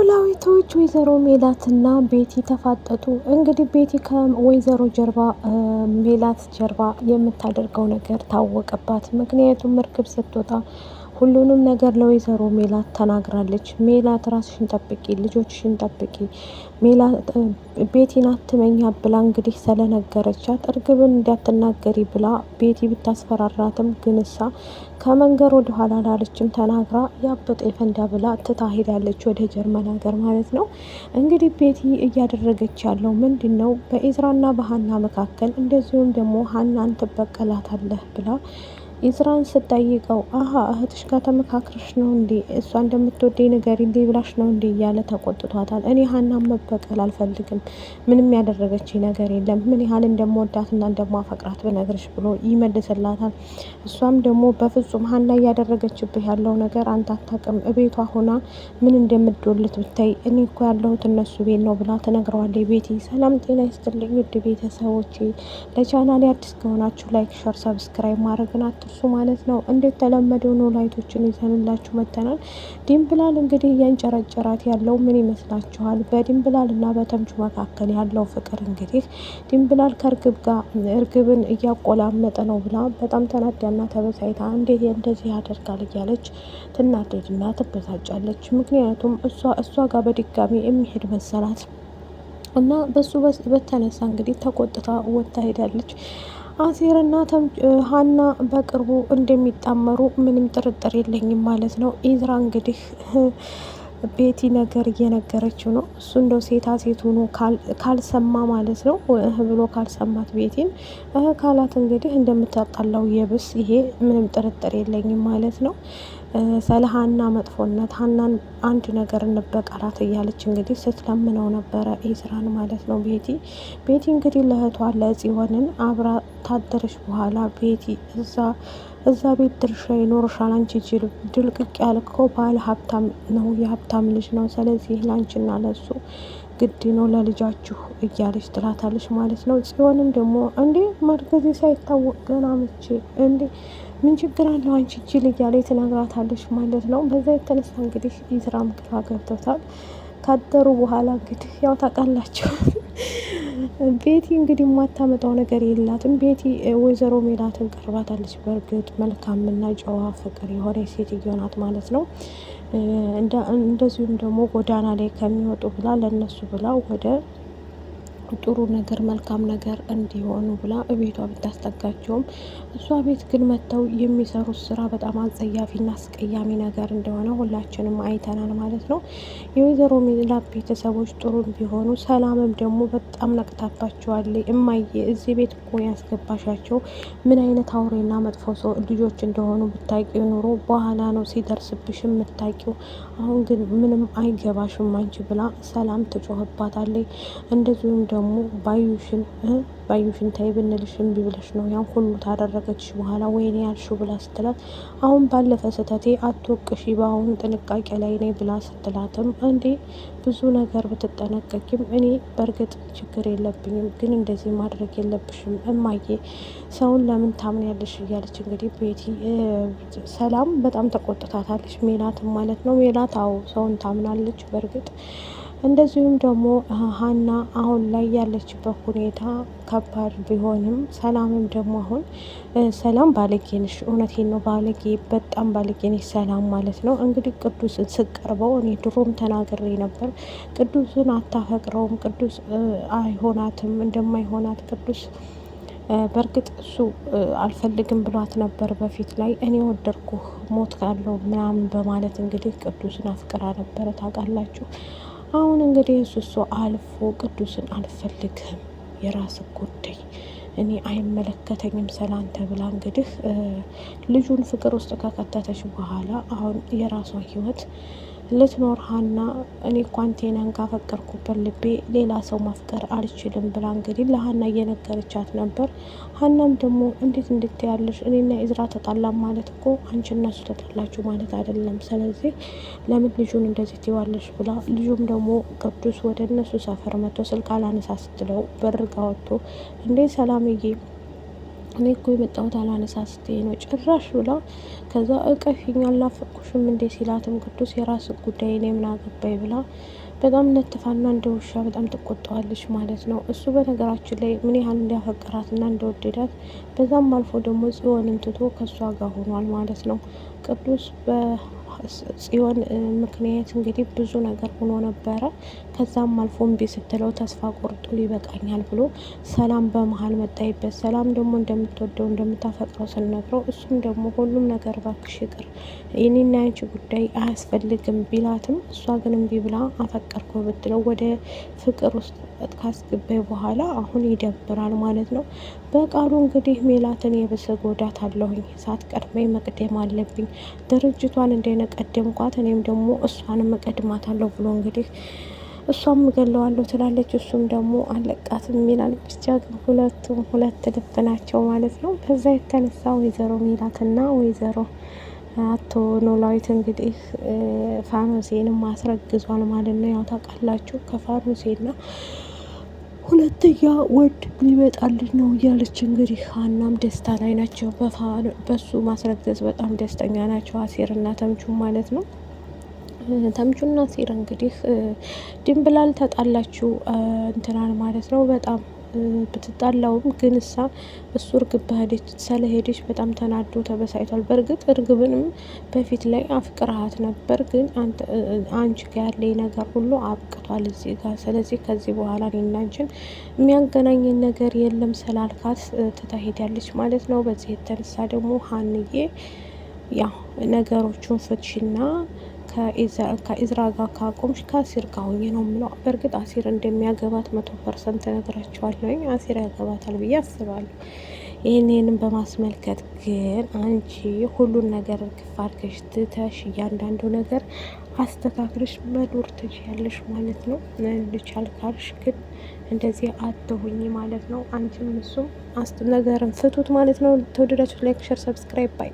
ኖላዊቶች ወይዘሮ ሜላትና ቤቲ ተፋጠጡ። እንግዲህ ቤቲ ከወይዘሮ ጀርባ ሜላት ጀርባ የምታደርገው ነገር ታወቀባት። ምክንያቱም እርግብ ስትወጣ ሁሉንም ነገር ለወይዘሮ ሜላት ተናግራለች። ሜላት ራስሽን ጠብቂ፣ ልጆችሽን ጠብቂ፣ ሜላት ቤቲን አትመኛ ብላ እንግዲህ ስለነገረቻት እርግብን እንዳትናገሪ ብላ ቤቲ ብታስፈራራትም ግን እሳ ከመንገር ወደ ኋላ ላለችም ተናግራ ያበጠ ፈንዳ ብላ ትታ ሄዳለች ወደ ጀርመን ሀገር ማለት ነው። እንግዲህ ቤቲ እያደረገች ያለው ምንድን ነው? በኢዝራና በሀና መካከል እንደዚሁም ደግሞ ሀናን ትበቀላታለህ ብላ ኢዝራን ስጠይቀው አሀ እህትሽ ጋር ተመካክረሽ ነው እንዴ እሷ እንደምትወደኝ ነገር እንዴ ብላሽ ነው እንዴ እያለ ተቆጥቷታል። እኔ ሀናን መበቀል አልፈልግም፣ ምንም ያደረገች ነገር የለም፣ ምን ያህል እንደምወዳትና እንደማፈቅራት ብነግርሽ ብሎ ይመልስላታል። እሷም ደግሞ በፍጹም ሀና እያደረገችብህ ያለው ነገር አንተ አታውቅም፣ እቤቷ ሆና ምን እንደምትዶልት ብታይ፣ እኔ እኮ ያለሁት እነሱ ቤት ነው ብላ ትነግረዋለች። ቤቲ ሰላም ጤና ይስጥልኝ ውድ ቤተሰቦቼ፣ ለቻናሌ አዲስ ከሆናችሁ ላይክ፣ ሸር፣ ሰብስክራይብ ማድረግን አትርሱ ማለት ነው። እንዴት ተለመደው ኖላዊቶችን ይዘንላችሁ መጥተናል። ዲምብላል እንግዲህ እያንጨረጨራት ያለው ምን ይመስላችኋል? በዲምብላል እና በተምቹ መካከል ያለው ፍቅር እንግዲህ ዲምብላል ከእርግብ ጋር እርግብን እያቆላመጠ ነው ብላ በጣም ተናዳና ተበሳይታ እንዴት እንደዚህ ያደርጋል እያለች ትናደድና ትበሳጫለች። ምክንያቱም እሷ ጋር በድጋሚ የሚሄድ መሰላት እና በሱ በተነሳ እንግዲህ ተቆጥታ ወጥታ ሄዳለች። አሴርና ሀና በቅርቡ እንደሚጣመሩ ምንም ጥርጥር የለኝም ማለት ነው። ኢዝራ እንግዲህ ቤቲ ነገር እየነገረችው ነው። እሱ እንደው ሴታ ሴት ሆኖ ካልሰማ ማለት ነው ብሎ ካልሰማት ቤቲን ካላት እንግዲህ እንደምታጣላው የብስ ይሄ ምንም ጥርጥር የለኝም ማለት ነው። ስለ ሀና መጥፎነት ሀናን አንድ ነገር እንበቀላት እያለች እንግዲህ ስትለምነው ነበረ ኢዝራን ማለት ነው። ቤቲ እንግዲህ ለእህቷ ለጽዮንን አብራ ታደረች በኋላ ቤቲ እዛ ቤት ድርሻ ይኖርሻል፣ አንቺ ጅል ድልቅቅ ያልከው ባለ ሀብታም ነው፣ የሀብታም ልጅ ነው፣ ስለዚህ ላንቺና ለሱ ግድ ነው ለልጃችሁ እያለች ትላታለች ማለት ነው። ጽዮንም ደግሞ እንዴ ማርገዜ ሳይታወቅ ገና መቼ እንዴ ምን ችግር አለው አንቺ ጅል እያለች ትነግራታለች ማለት ነው። በዛ የተነሳ እንግዲህ ኢዝራም ግራ ገብቶታል። ካደሩ በኋላ እንግዲህ ያው ታውቃላችሁ ቤቲ እንግዲህ የማታመጣው ነገር የላትም። ቤቲ ወይዘሮ ሜላትን ቀርባታለች። በእርግጥ መልካምና ጨዋ ፍቅር የሆነ ሴትዮ ናት ማለት ነው። እንደዚሁም ደግሞ ጎዳና ላይ ከሚወጡ ብላ ለነሱ ብላ ወደ ጥሩ ነገር መልካም ነገር እንዲሆኑ ብላ እቤቷ ብታስጠጋቸውም እሷ ቤት ግን መጥተው የሚሰሩት ስራ በጣም አጸያፊና አስቀያሚ ነገር እንደሆነ ሁላችንም አይተናል ማለት ነው። የወይዘሮ ሜላት ቤተሰቦች ጥሩ ቢሆኑ ሰላምም ደግሞ በጣም ነቅታባቸዋለች። እማዬ እዚህ ቤት እኮ ያስገባሻቸው ምን አይነት አውሬና መጥፎ ሰው ልጆች እንደሆኑ ብታውቂው ኑሮ በኋላ ነው ሲደርስብሽ የምታውቂው፣ አሁን ግን ምንም አይገባሽም አንቺ ብላ ሰላም ትጮህባታለች። እንደዚሁም ደግሞ ባዩሽን ታይ ብንልሽ እምቢ ብለሽ ነው ያን ሁሉ ታደረገችሽ በኋላ ወይኔ ያልሽው ብላ ስትላት አሁን ባለፈ ስህተቴ አትወቅሽ በአሁኑ ጥንቃቄ ላይ ነኝ ብላ ስትላትም እንዴ ብዙ ነገር ብትጠነቀቂም እኔ በእርግጥ ችግር የለብኝም፣ ግን እንደዚህ ማድረግ የለብሽም እማዬ፣ ሰውን ለምን ታምኛለሽ እያለች እንግዲህ ቤቲ ሰላም በጣም ተቆጥታታለች። ሜላትም ማለት ነው። ሜላት አዎ ሰውን ታምናለች በእርግጥ። እንደዚሁም ደግሞ ሀና አሁን ላይ ያለችበት ሁኔታ ከባድ ቢሆንም ሰላምም ደግሞ አሁን ሰላም ባለጌ ነሽ፣ እውነቴን ነው ባለጌ፣ በጣም ባለጌ ነሽ ሰላም ማለት ነው። እንግዲህ ቅዱስን ስቀርበው እኔ ድሮም ተናግሬ ነበር፣ ቅዱስን አታፈቅረውም፣ ቅዱስ አይሆናትም፣ እንደማይሆናት ቅዱስ በእርግጥ እሱ አልፈልግም ብሏት ነበር በፊት ላይ፣ እኔ ወደድኩህ ሞት ካለው ምናምን በማለት እንግዲህ ቅዱስን አፍቅራ ነበረ ታውቃላችሁ። አሁን እንግዲህ እሱ አልፎ ቅዱስን አልፈልግም፣ የራስ ጉዳይ፣ እኔ አይመለከተኝም ስላንተ ብላ እንግዲህ ልጁን ፍቅር ውስጥ ከከተተች በኋላ አሁን የራሷን ህይወት ልትኖር ሀና እኔ ኳንቴናን ካፈቀርኩበት ልቤ ሌላ ሰው ማፍቀር አልችልም ብላ እንግዲህ ለሀና እየነገረቻት ነበር። ሀናም ደግሞ እንዴት ያለሽ እኔና ኢዝራ ተጣላም ማለት እኮ አንቺ እነሱ ተጣላችሁ ማለት አይደለም፣ ስለዚህ ለምን ልጁን እንደዚህ ትይዋለሽ ብላ ልጁም ደግሞ ቅዱስ ወደ እነሱ ሰፈር መጥቶ ስልክ አላነሳ ስትለው በርጋ ወጥቶ እንዴ ሰላምዬ እኔ እኮ የመጣሁት አላነሳስቴ ነው ጭራሽ ብላ ከዛ እቀፊኝ አልናፈቅኩሽም እንዴ ሲላትም ቅዱስ የራስ ጉዳይ እኔ ምን አገባኝ ብላ በጣም ነትፋና እንደ ውሻ በጣም ትቆጣዋለች ማለት ነው። እሱ በነገራችን ላይ ምን ያህል እንዲያፈቅራትና እንደወደዳት በዛም አልፎ ደግሞ ጽዮንን ትቶ ከእሷ ጋር ሆኗል ማለት ነው። ቅዱስ ጽዮን ምክንያት እንግዲህ ብዙ ነገር ሆኖ ነበረ። ከዛም አልፎ እምቢ ስትለው ተስፋ ቆርጦ ይበቃኛል ብሎ ሰላም በመሀል መጣይበት። ሰላም ደግሞ እንደምትወደው እንደምታፈቅረው ስነግረው እሱም ደግሞ ሁሉም ነገር እባክሽ ይቅር የኔና ያንቺ ጉዳይ አያስፈልግም ቢላትም እሷ ግን እምቢ ብላ አፈቀርኩ ብትለው ወደ ፍቅር ውስጥ ካስገባኝ በኋላ አሁን ይደብራል ማለት ነው። በቃሉ እንግዲህ ሜላትን የብስ ጎዳት አለሁኝ ሳትቀድመኝ መቅደም አለብኝ ድርጅቷን እንደነቀደምኳት እኔም ደግሞ እሷንም እቀድማታለሁ ብሎ እንግዲህ እሷም እገለዋለሁ ትላለች፣ እሱም ደግሞ አለቃትም ይላል። ብቻ ግን ሁለቱም ሁለት ልብ ናቸው ማለት ነው። ከዛ የተነሳ ወይዘሮ ሜላትና ወይዘሮ አቶ ኖላዊት እንግዲህ ፋኖሴንም አስረግዟል ማለት ነው። ያው ታውቃላችሁ ከፋኖሴና ሁለተኛ ወንድ ሊመጣልን ነው እያለች እንግዲህ ሀናም ደስታ ላይ ናቸው። በሱ ማስረገዝ በጣም ደስተኛ ናቸው አሴርና ተምቹ ማለት ነው። ተምቹና አሴር እንግዲህ ድንብላል ተጣላችሁ እንትናን ማለት ነው። በጣም ብትጣላውም ግን እሱ እርግብ በሄደች ስለሄደች በጣም ተናዶ ተበሳይቷል። በእርግጥ እርግብንም በፊት ላይ አፍቅርሃት ነበር፣ ግን አንቺ ጋር ያለኝ ነገር ሁሉ አብቅቷል እዚህ ጋር። ስለዚህ ከዚህ በኋላ እኔና አንቺን የሚያገናኝን ነገር የለም ስላልካት ትታሄዳለች ማለት ነው። በዚህ የተነሳ ደግሞ ሀንዬ ያው ነገሮቹን ፍትሽና ከኢዝራ ጋር ካቆምሽ ከአሲር ጋር ሆኜ ነው የምለው። በእርግጥ አሲር እንደሚያገባት 100% ነግራቸዋለሁኝ። አሲር ያገባታል ብዬ አስባለሁ። ይህንን በማስመልከት ግን አንቺ ሁሉን ነገር እርግፍ አድርገሽ ትተሽ እያንዳንዱ ነገር አስተካክለሽ መኖር ትችያለሽ ማለት ነው። ልቻል ካልሽ ግን እንደዚህ አትሁኝ ማለት ነው። አንቺም እሱም ነገርን ፍቱት ማለት ነው። ተወደዳችሁ ላይክ፣ ሸር፣ ሰብስክራይብ ባይ